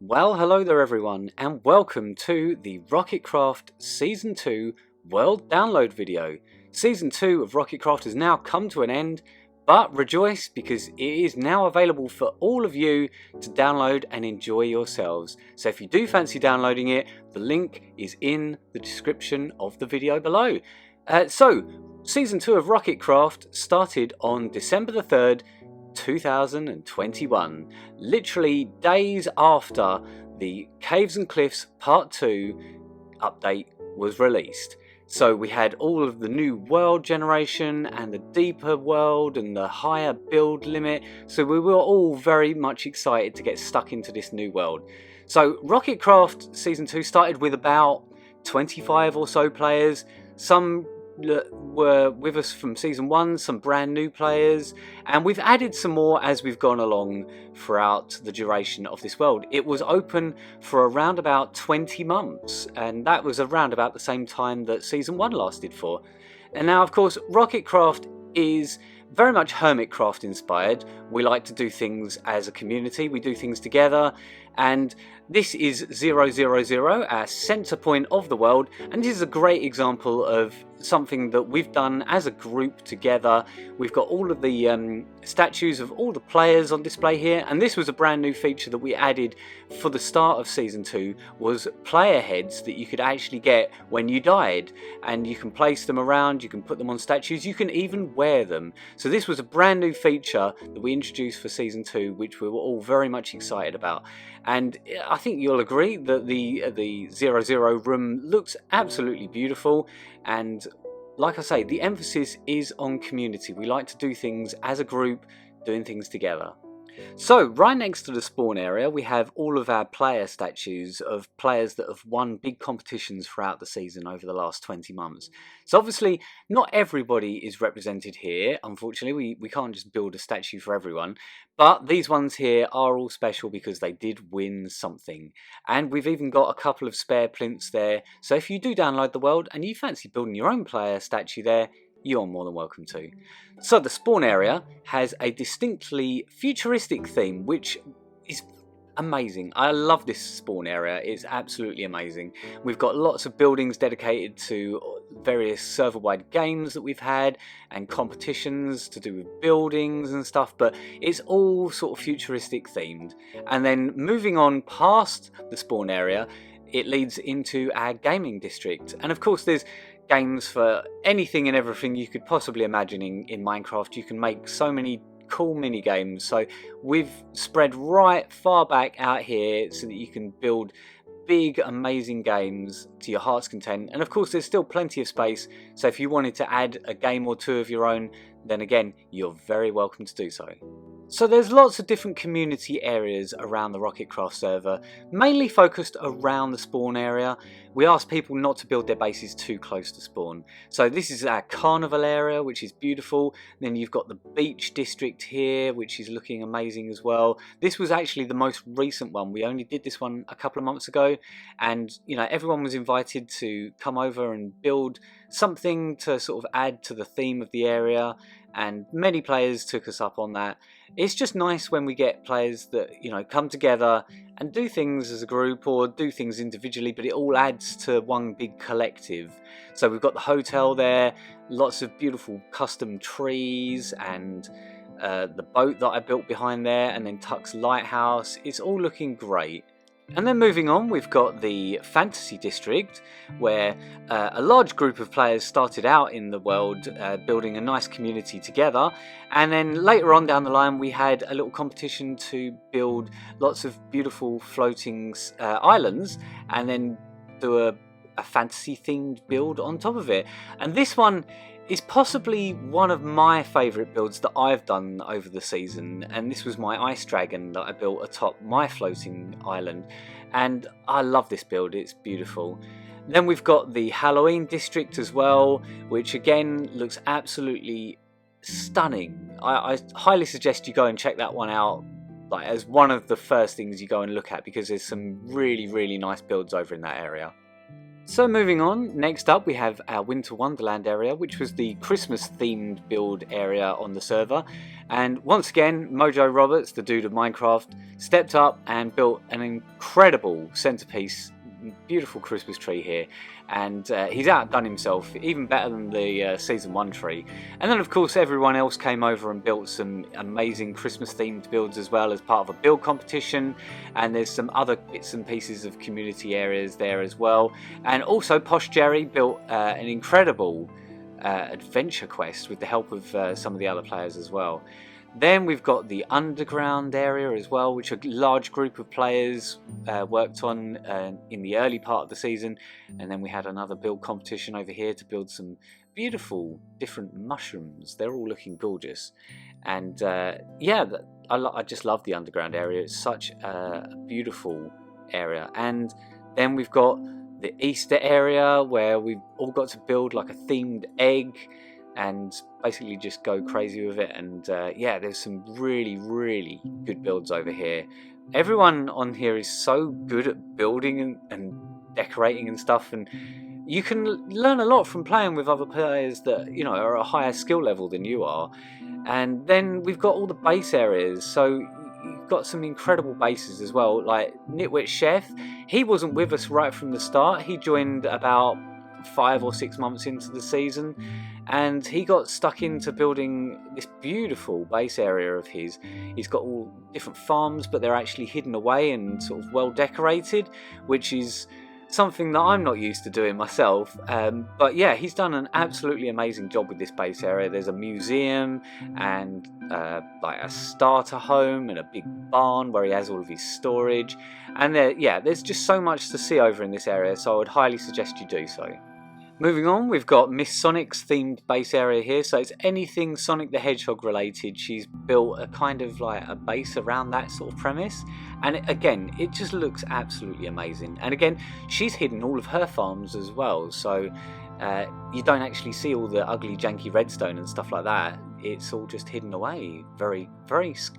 Well, hello there everyone, and welcome to the Rocketcraft Season 2 World Download video. Season 2 of Rocketcraft has now come to an end, but rejoice because it is now available for all of you to download and enjoy yourselves. So if you do fancy downloading it, the link is in the description of the video below. Season 2 of Rocketcraft started on December the 3rd, 2021, literally days after the Caves and Cliffs Part 2 update was released. So we had all of the new world generation and the deeper world and the higher build limit, so we were all very much excited to get stuck into this new world. So Rocketcraft Season 2 started with about 25 or so players, some were with us from Season 1, some brand new players, and we've added some more as we've gone along throughout the duration of this world. It was open for around about 20 months, and that was around about the same time that Season 1 lasted for. And now, of course, Rocketcraft is very much Hermitcraft inspired. We like to do things as a community, we do things together, and this is 000, our centre point of the world, and this is a great example of something that we've done as a group together. We've got all of the statues of all the players on display here, and this was a brand new feature that we added for the start of Season 2, was player heads that you could actually get when you died, and you can place them around, you can put them on statues, you can even wear them. So this was a brand new feature that we introduced for Season 2, which we were all very much excited about. And I think you'll agree that the 00 room looks absolutely beautiful, and like I say, the emphasis is on community. We like to do things as a group, doing things together. So right next to the spawn area we have all of our player statues of players that have won big competitions throughout the season over the last 20 months. So obviously not everybody is represented here, unfortunately. We can't just build a statue for everyone, but these ones here are all special because they did win something. And we've even got a couple of spare plinths there, so if you do download the world and you fancy building your own player statue there, you're more than welcome to. So the spawn area has a distinctly futuristic theme, which is amazing. I love this spawn area, it's absolutely amazing. We've got lots of buildings dedicated to various server-wide games that we've had and competitions to do with buildings and stuff, but it's all sort of futuristic themed. And then moving on past the spawn area, it leads into our gaming district, and of course there's games for anything and everything you could possibly imagine in Minecraft. You can make so many cool mini games, so we've spread right far back out here so that you can build big amazing games to your heart's content. And of course there's still plenty of space, so if you wanted to add a game or two of your own, then again you're very welcome to do so. So there's lots of different community areas around the Rocketcraft server, mainly focused around the spawn area. We ask people not to build their bases too close to spawn. So this is our carnival area, which is beautiful. Then you've got the beach district here, which is looking amazing as well. This was actually the most recent one. We only did this one a couple of months ago, and you know, everyone was invited to come over and build something to sort of add to the theme of the area, and many players took us up on that. It's just nice when we get players that, you know, come together and do things as a group or do things individually, but it all adds to one big collective. So we've got the hotel there, lots of beautiful custom trees, and the boat that I built behind there, and then Tuck's lighthouse. It's all looking great. And then moving on, we've got the fantasy district, where a large group of players started out in the world building a nice community together, and then later on down the line we had a little competition to build lots of beautiful floating islands, and then do a fantasy themed build on top of it. And this one is possibly one of my favourite builds that I've done over the season, and this was my ice dragon that I built atop my floating island, and I love this build, it's beautiful. Then we've got the Halloween district as well, which again looks absolutely stunning. I highly suggest you go and check that one out, like as one of the first things you go and look at, because there's some really nice builds over in that area. So moving on, next up we have our Winter Wonderland area, which was the Christmas themed build area on the server. And once again, Mojo Roberts, the dude of Minecraft, stepped up and built an incredible centerpiece, beautiful Christmas tree here. And he's outdone himself, even better than the Season 1 tree. And then of course everyone else came over and built some amazing Christmas themed builds as well as part of a build competition. And there's some other bits and pieces of community areas there as well. And also Posh Jerry built an incredible adventure quest with the help of some of the other players as well. Then we've got the underground area as well, which a large group of players worked on in the early part of the season. And then we had another build competition over here to build some beautiful different mushrooms. They're all looking gorgeous. And yeah, I just love the underground area. It's such a beautiful area. And then we've got the Easter area where we've all got to build like a themed egg and basically just go crazy with it. And yeah, there's some really good builds over here. Everyone on here is so good at building and decorating and stuff, and you can learn a lot from playing with other players that, you know, are at a higher skill level than you are. And then we've got all the base areas, so you've got some incredible bases as well, like Nitwit Chef. He wasn't with us right from the start. He joined about 5 or 6 months into the season, and he got stuck into building this beautiful base area of his. He's got all different farms, but they're actually hidden away and sort of well decorated, which is something that I'm not used to doing myself. But yeah, he's done an absolutely amazing job with this base area. There's a museum and like a starter home and a big barn where he has all of his storage. And yeah, there's just so much to see over in this area, so I would highly suggest you do so. Moving on, we've got Miss Sonic's themed base area here, so it's anything Sonic the Hedgehog related. She's built a kind of like a base around that sort of premise, and again, it just looks absolutely amazing. And again, she's hidden all of her farms as well, so you don't actually see all the ugly janky redstone and stuff like that. It's all just hidden away very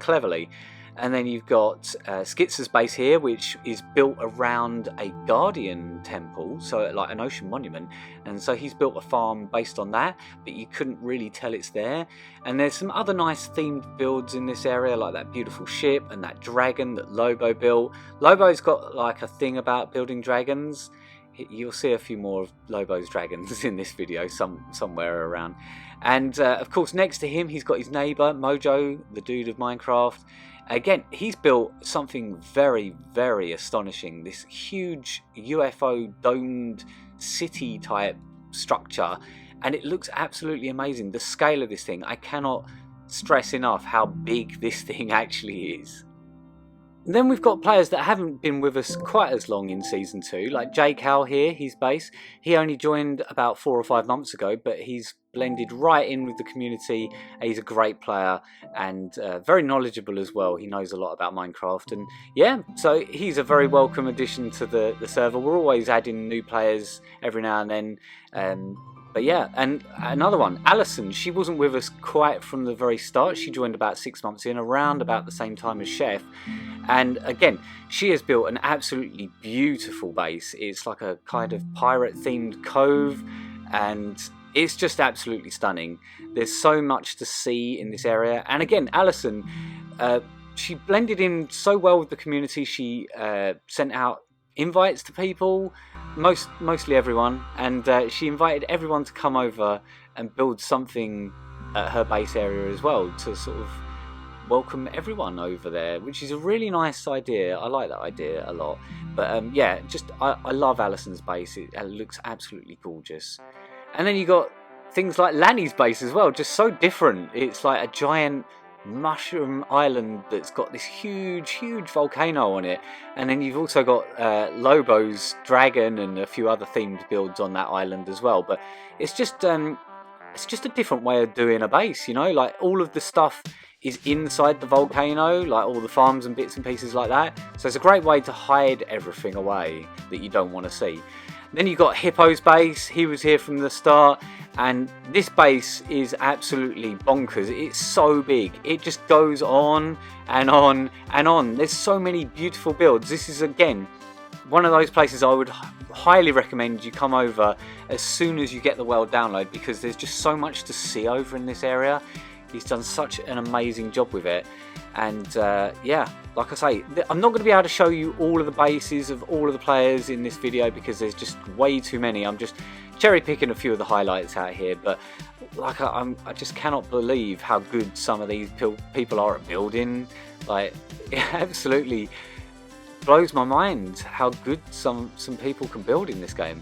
cleverly. And then you've got Skitza's base here, which is built around a guardian temple, so like an ocean monument. And so he's built a farm based on that, but you couldn't really tell it's there. And there's some other nice themed builds in this area, like that beautiful ship and that dragon that Lobo built. Lobo's got like a thing about building dragons. You'll see a few more of Lobo's dragons in this video somewhere around. And of course, next to him, he's got his neighbour, Mojo, the dude of Minecraft. Again, he's built something very astonishing. This huge UFO domed city type structure, and it looks absolutely amazing. The scale of this thing, I cannot stress enough how big this thing actually is. Then we've got players that haven't been with us quite as long in Season 2, like J Cal here, his base. He only joined about 4 or 5 months ago, but he's blended right in with the community. He's a great player and very knowledgeable as well. He knows a lot about Minecraft, and yeah, so he's a very welcome addition to the server. We're always adding new players every now and then. But yeah, and another one, Alison, she wasn't with us quite from the very start. She joined about 6 months in, around about the same time as Chef. And again, she has built an absolutely beautiful base. It's like a kind of pirate-themed cove, and it's just absolutely stunning. There's so much to see in this area. And again, Alison, she blended in so well with the community. She sent out invites to people, mostly everyone, and she invited everyone to come over and build something at her base area as well, to sort of welcome everyone over there, which is a really nice idea. I like that idea a lot. But yeah, just I love Alison's base. It looks absolutely gorgeous. And then you got things like Lanny's base as well, just so different. It's like a giant mushroom island that's got this huge volcano on it, and then you've also got Lobo's dragon and a few other themed builds on that island as well. But it's just a different way of doing a base, you know, like all of the stuff is inside the volcano, like all the farms and bits and pieces like that, so it's a great way to hide everything away that you don't want to see. Then you've got Hippo's base. He was here from the start, and this base is absolutely bonkers. It's so big. It just goes on and on and on. There's so many beautiful builds. This is, again, one of those places I would highly recommend you come over as soon as you get the world download, because there's just so much to see over in this area. He's done such an amazing job with it. And yeah, like I say, I'm not going to be able to show you all of the bases of all of the players in this video because there's just way too many. I'm just cherry picking a few of the highlights out here, but like I just cannot believe how good some of these people are at building. Like, it absolutely blows my mind how good some people can build in this game.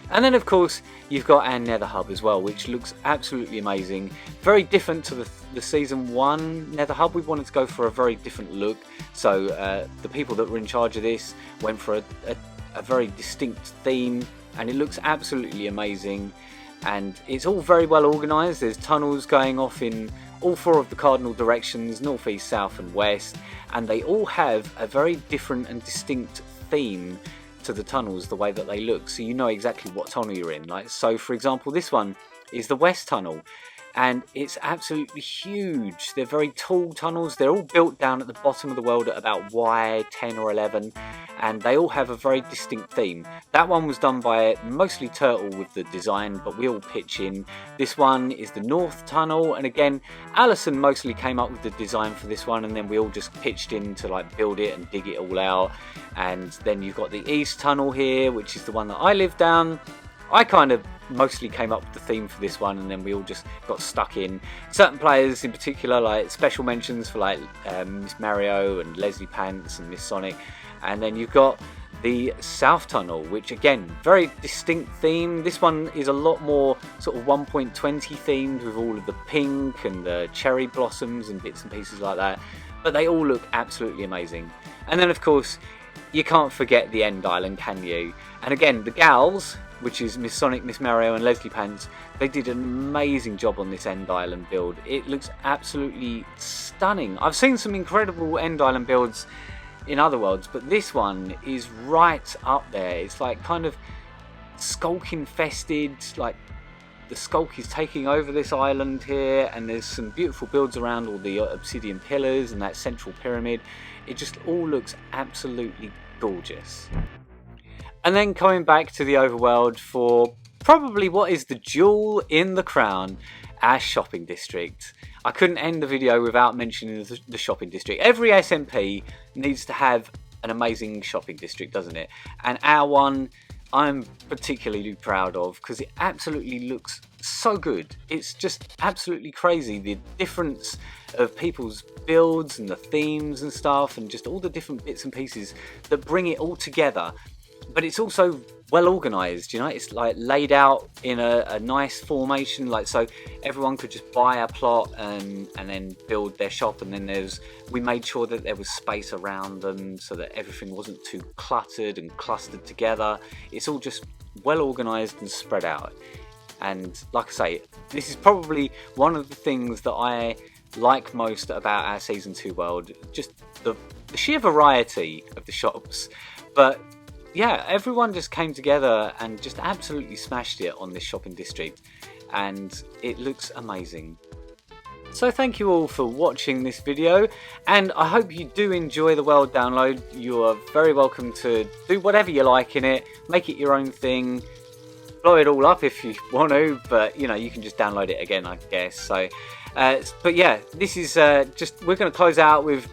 And then of course you've got our Nether Hub as well, which looks absolutely amazing. Very different to the Season 1 Nether Hub. We wanted to go for a very different look, so the people that were in charge of this went for a very distinct theme, and it looks absolutely amazing. And it's all very well organised. There's tunnels going off in all 4 of the cardinal directions, north, east, south and west, and they all have a very different and distinct theme to the tunnels, the way that they look, so you know exactly what tunnel you're in. Like, so for example, this one is the west tunnel, and it's absolutely huge. They're very tall tunnels. They're all built down at the bottom of the world at about Y10 or 11, and they all have a very distinct theme. That one was done by mostly Turtle with the design, but we all pitch in. This one is the north tunnel, and again, Alison mostly came up with the design for this one, and then we all just pitched in to like build it and dig it all out. And then you've got the east tunnel here, which is the one that I live down. I kind of mostly came up with the theme for this one, and then we all just got stuck in. Certain players in particular, like special mentions for like Miss Mario and Leslie Pants and Miss Sonic. And then you've got the South Tunnel, which again, very distinct theme. This one is a lot more sort of 1.20 themed, with all of the pink and the cherry blossoms and bits and pieces like that. But they all look absolutely amazing. And then of course, you can't forget the End Island, can you? And again, the gals, which is Miss Sonic, Miss Mario and Leslie Pants, they did an amazing job on this End Island build. It looks absolutely stunning. I've seen some incredible End Island builds in other worlds, but this one is right up there. It's like kind of skulk infested, like the skulk is taking over this island here, and there's some beautiful builds around all the obsidian pillars and that central pyramid. It just all looks absolutely gorgeous. And then coming back to the overworld for probably what is the jewel in the crown, our shopping district. I couldn't end the video without mentioning the shopping district. Every SMP needs to have an amazing shopping district, doesn't it? And our one I'm particularly proud of because it absolutely looks so good. It's just absolutely crazy, the difference of people's builds and the themes and stuff, and just all the different bits and pieces that bring it all together. But it's also well organised, you know, it's like laid out in a nice formation, like so everyone could just buy a plot and then build their shop, and then we made sure that there was space around them so that everything wasn't too cluttered and clustered together. It's all just well organised and spread out. And like I say, this is probably one of the things that I like most about our Season 2 world, just the sheer variety of the shops. But yeah, everyone just came together and just absolutely smashed it on this shopping district, and it looks amazing. So thank you all for watching this video, and I hope you do enjoy the world download. You are very welcome to do whatever you like in it, make it your own thing, blow it all up if you want to, but you know, you can just download it again, I guess. So but yeah, this is we're going to close out with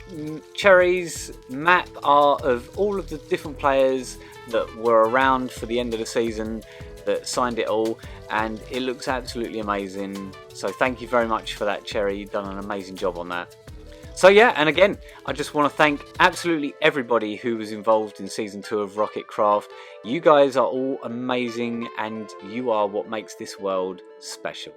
Cherry's map art of all of the different players that were around for the end of the season that signed it all, and it looks absolutely amazing. So thank you very much for that, Cherry. You've done an amazing job on that. So yeah, and again, I just want to thank absolutely everybody who was involved in Season 2 of Rocketcraft. You guys are all amazing, and you are what makes this world special.